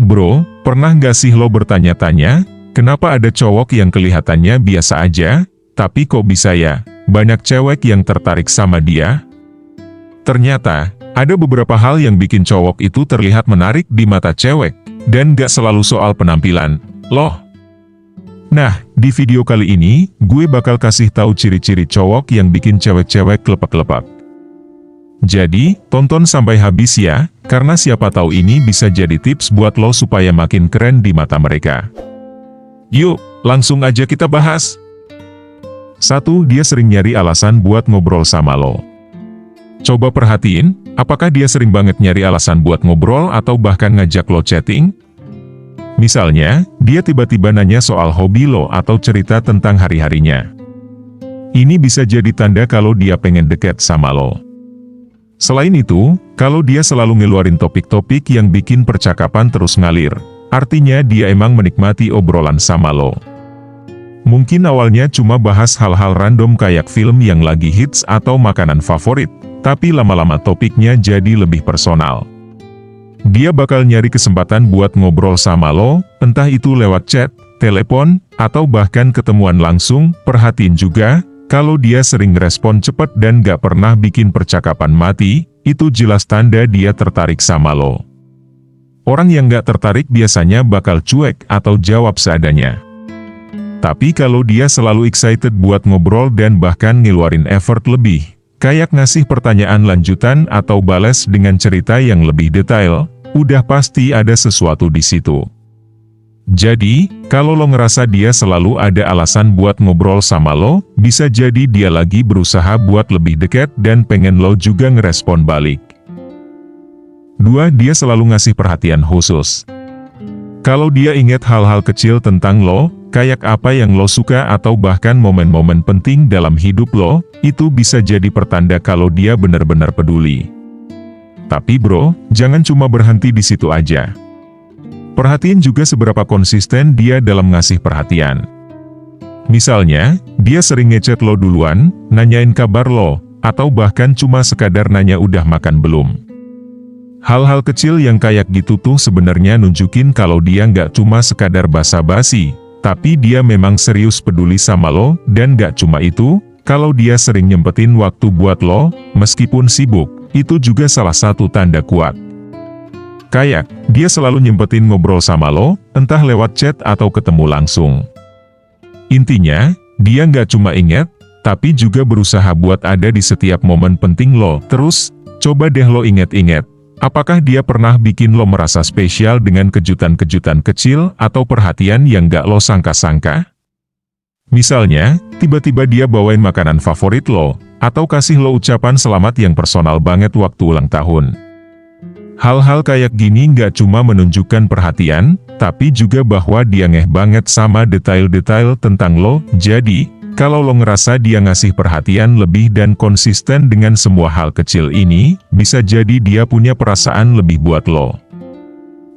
Bro, pernah nggak sih lo bertanya-tanya, kenapa ada cowok yang kelihatannya biasa aja, tapi kok bisa ya, banyak cewek yang tertarik sama dia? Ternyata, ada beberapa hal yang bikin cowok itu terlihat menarik di mata cewek, dan gak selalu soal penampilan, loh. Nah, di video kali ini, gue bakal kasih tahu ciri-ciri cowok yang bikin cewek-cewek kelepak-kelepak. Jadi, tonton sampai habis ya, karena siapa tahu ini bisa jadi tips buat lo supaya makin keren di mata mereka. Yuk, langsung aja kita bahas. 1. Dia sering nyari alasan buat ngobrol sama lo. Coba perhatiin, apakah dia sering banget nyari alasan buat ngobrol atau bahkan ngajak lo chatting? Misalnya, dia tiba-tiba nanya soal hobi lo atau cerita tentang hari-harinya. Ini bisa jadi tanda kalau dia pengen deket sama lo. Selain itu, kalau dia selalu ngeluarin topik-topik yang bikin percakapan terus ngalir, artinya dia emang menikmati obrolan sama lo. Mungkin awalnya cuma bahas hal-hal random kayak film yang lagi hits atau makanan favorit, tapi lama-lama topiknya jadi lebih personal. Dia bakal nyari kesempatan buat ngobrol sama lo, entah itu lewat chat, telepon, atau bahkan ketemuan langsung. Perhatiin juga, kalau dia sering respon cepat dan gak pernah bikin percakapan mati, itu jelas tanda dia tertarik sama lo. Orang yang gak tertarik biasanya bakal cuek atau jawab seadanya. Tapi kalau dia selalu excited buat ngobrol dan bahkan ngeluarin effort lebih, kayak ngasih pertanyaan lanjutan atau balas dengan cerita yang lebih detail, udah pasti ada sesuatu di situ. Jadi, kalau lo ngerasa dia selalu ada alasan buat ngobrol sama lo, bisa jadi dia lagi berusaha buat lebih dekat dan pengen lo juga ngerespon balik. 2. Dia selalu ngasih perhatian khusus. Kalau dia ingat hal-hal kecil tentang lo, kayak apa yang lo suka atau bahkan momen-momen penting dalam hidup lo, itu bisa jadi pertanda kalau dia benar-benar peduli. Tapi bro, jangan cuma berhenti di situ aja. Perhatiin juga seberapa konsisten dia dalam ngasih perhatian. Misalnya, dia sering ngechat lo duluan, nanyain kabar lo, atau bahkan cuma sekadar nanya udah makan belum. Hal-hal kecil yang kayak gitu tuh sebenarnya nunjukin kalau dia nggak cuma sekadar basa-basi, tapi dia memang serius peduli sama lo, dan nggak cuma itu, kalau dia sering nyempetin waktu buat lo, meskipun sibuk, itu juga salah satu tanda kuat. Kayak, dia selalu nyempetin ngobrol sama lo, entah lewat chat atau ketemu langsung. Intinya, dia nggak cuma ingat, tapi juga berusaha buat ada di setiap momen penting lo. Terus, coba deh lo inget-inget, apakah dia pernah bikin lo merasa spesial dengan kejutan-kejutan kecil atau perhatian yang nggak lo sangka-sangka? Misalnya, tiba-tiba dia bawain makanan favorit lo, atau kasih lo ucapan selamat yang personal banget waktu ulang tahun. Hal-hal kayak gini nggak cuma menunjukkan perhatian, tapi juga bahwa dia ngeh banget sama detail-detail tentang lo. Jadi, kalau lo ngerasa dia ngasih perhatian lebih dan konsisten dengan semua hal kecil ini, bisa jadi dia punya perasaan lebih buat lo.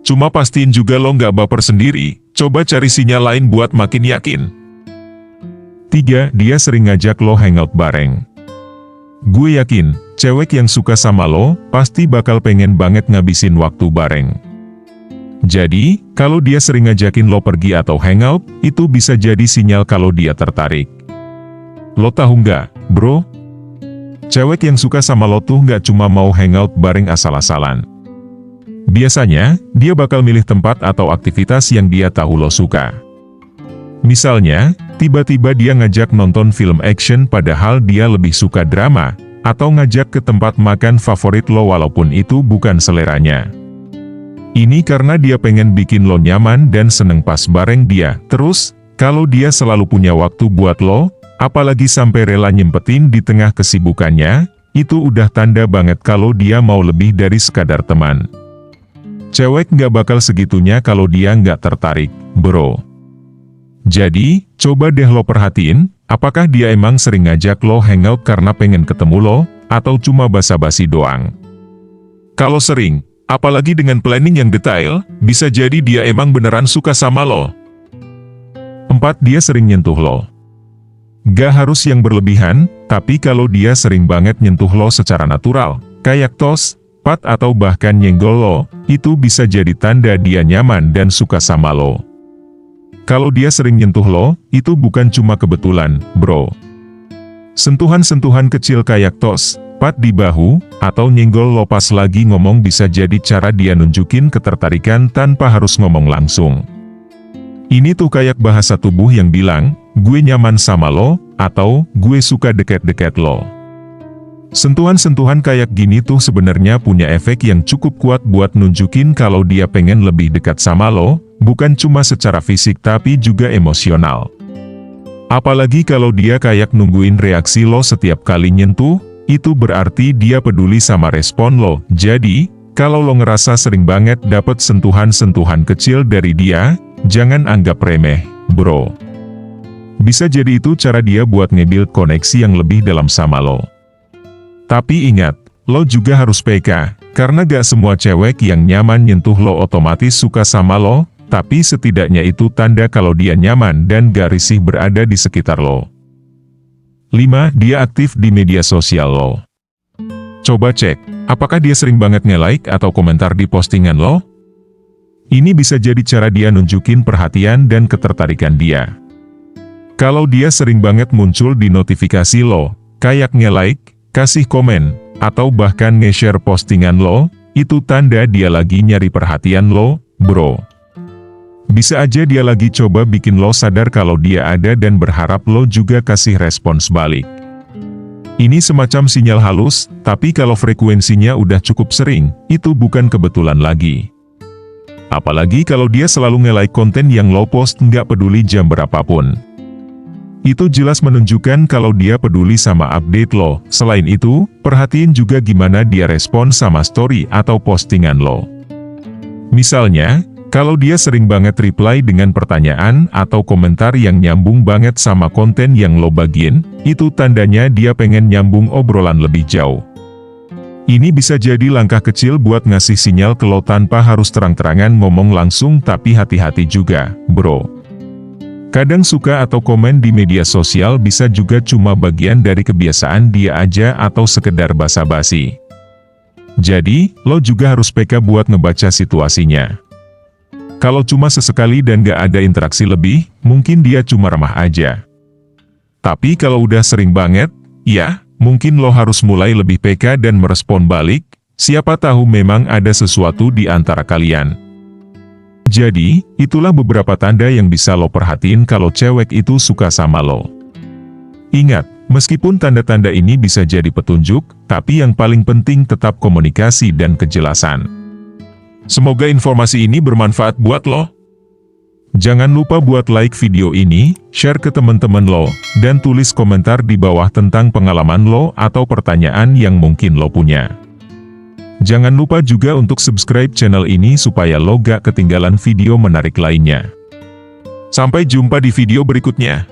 Cuma pastiin juga lo nggak baper sendiri, coba cari sinyal lain buat makin yakin. 3. Dia sering ngajak lo hangout bareng. Gue yakin, cewek yang suka sama lo, pasti bakal pengen banget ngabisin waktu bareng. Jadi, kalau dia sering ngajakin lo pergi atau hangout, itu bisa jadi sinyal kalau dia tertarik. Lo tahu nggak, bro? Cewek yang suka sama lo tuh nggak cuma mau hangout bareng asal-asalan. Biasanya, dia bakal milih tempat atau aktivitas yang dia tahu lo suka. Misalnya, tiba-tiba dia ngajak nonton film action padahal dia lebih suka drama, atau ngajak ke tempat makan favorit lo walaupun itu bukan seleranya. Ini karena dia pengen bikin lo nyaman dan seneng pas bareng dia. Terus, kalau dia selalu punya waktu buat lo, apalagi sampai rela nyempetin di tengah kesibukannya, itu udah tanda banget kalau dia mau lebih dari sekadar teman. Cewek nggak bakal segitunya kalau dia nggak tertarik, bro. Jadi, coba deh lo perhatiin, apakah dia emang sering ngajak lo hangout karena pengen ketemu lo, atau cuma basa-basi doang. Kalau sering, apalagi dengan planning yang detail, bisa jadi dia emang beneran suka sama lo. 4. Dia sering nyentuh lo. Gak harus yang berlebihan, tapi kalau dia sering banget nyentuh lo secara natural, kayak tos, pat atau bahkan nyenggol lo, itu bisa jadi tanda dia nyaman dan suka sama lo. Kalau dia sering nyentuh lo, itu bukan cuma kebetulan, bro. Sentuhan-sentuhan kecil kayak tos, pat di bahu, atau nyenggol lo pas lagi ngomong bisa jadi cara dia nunjukin ketertarikan tanpa harus ngomong langsung. Ini tuh kayak bahasa tubuh yang bilang, gue nyaman sama lo, atau gue suka deket-deket lo. Sentuhan-sentuhan kayak gini tuh sebenarnya punya efek yang cukup kuat buat nunjukin kalau dia pengen lebih dekat sama lo, bukan cuma secara fisik tapi juga emosional. Apalagi kalau dia kayak nungguin reaksi lo setiap kali nyentuh, itu berarti dia peduli sama respon lo. Jadi, kalau lo ngerasa sering banget dapet sentuhan-sentuhan kecil dari dia, jangan anggap remeh, bro. Bisa jadi itu cara dia buat nge-build koneksi yang lebih dalam sama lo. Tapi ingat, lo juga harus peka, karena gak semua cewek yang nyaman nyentuh lo otomatis suka sama lo, tapi setidaknya itu tanda kalau dia nyaman dan gak risih berada di sekitar lo. 5. Dia aktif di media sosial lo. Coba cek, apakah dia sering banget nge-like atau komentar di postingan lo? Ini bisa jadi cara dia nunjukin perhatian dan ketertarikan dia. Kalau dia sering banget muncul di notifikasi lo, kayak nge-like, kasih komen, atau bahkan nge-share postingan lo, itu tanda dia lagi nyari perhatian lo, bro. Bisa aja dia lagi coba bikin lo sadar kalau dia ada dan berharap lo juga kasih respons balik. Ini semacam sinyal halus, tapi kalau frekuensinya udah cukup sering, itu bukan kebetulan lagi. Apalagi kalau dia selalu nge-like konten yang lo post nggak peduli jam berapapun. Itu jelas menunjukkan kalau dia peduli sama update lo. Selain itu, perhatiin juga gimana dia respon sama story atau postingan lo. Misalnya, kalau dia sering banget reply dengan pertanyaan atau komentar yang nyambung banget sama konten yang lo bagiin, itu tandanya dia pengen nyambung obrolan lebih jauh. Ini bisa jadi langkah kecil buat ngasih sinyal ke lo tanpa harus terang-terangan ngomong langsung, tapi hati-hati juga, bro. Kadang suka atau komen di media sosial bisa juga cuma bagian dari kebiasaan dia aja atau sekedar basa-basi. Jadi, lo juga harus peka buat ngebaca situasinya. Kalau cuma sesekali dan gak ada interaksi lebih, mungkin dia cuma ramah aja. Tapi kalau udah sering banget, ya, mungkin lo harus mulai lebih peka dan merespon balik, siapa tahu memang ada sesuatu di antara kalian. Jadi, itulah beberapa tanda yang bisa lo perhatiin kalau cewek itu suka sama lo. Ingat, meskipun tanda-tanda ini bisa jadi petunjuk, tapi yang paling penting tetap komunikasi dan kejelasan. Semoga informasi ini bermanfaat buat lo. Jangan lupa buat like video ini, share ke teman-teman lo, dan tulis komentar di bawah tentang pengalaman lo atau pertanyaan yang mungkin lo punya. Jangan lupa juga untuk subscribe channel ini supaya lo gak ketinggalan video menarik lainnya. Sampai jumpa di video berikutnya.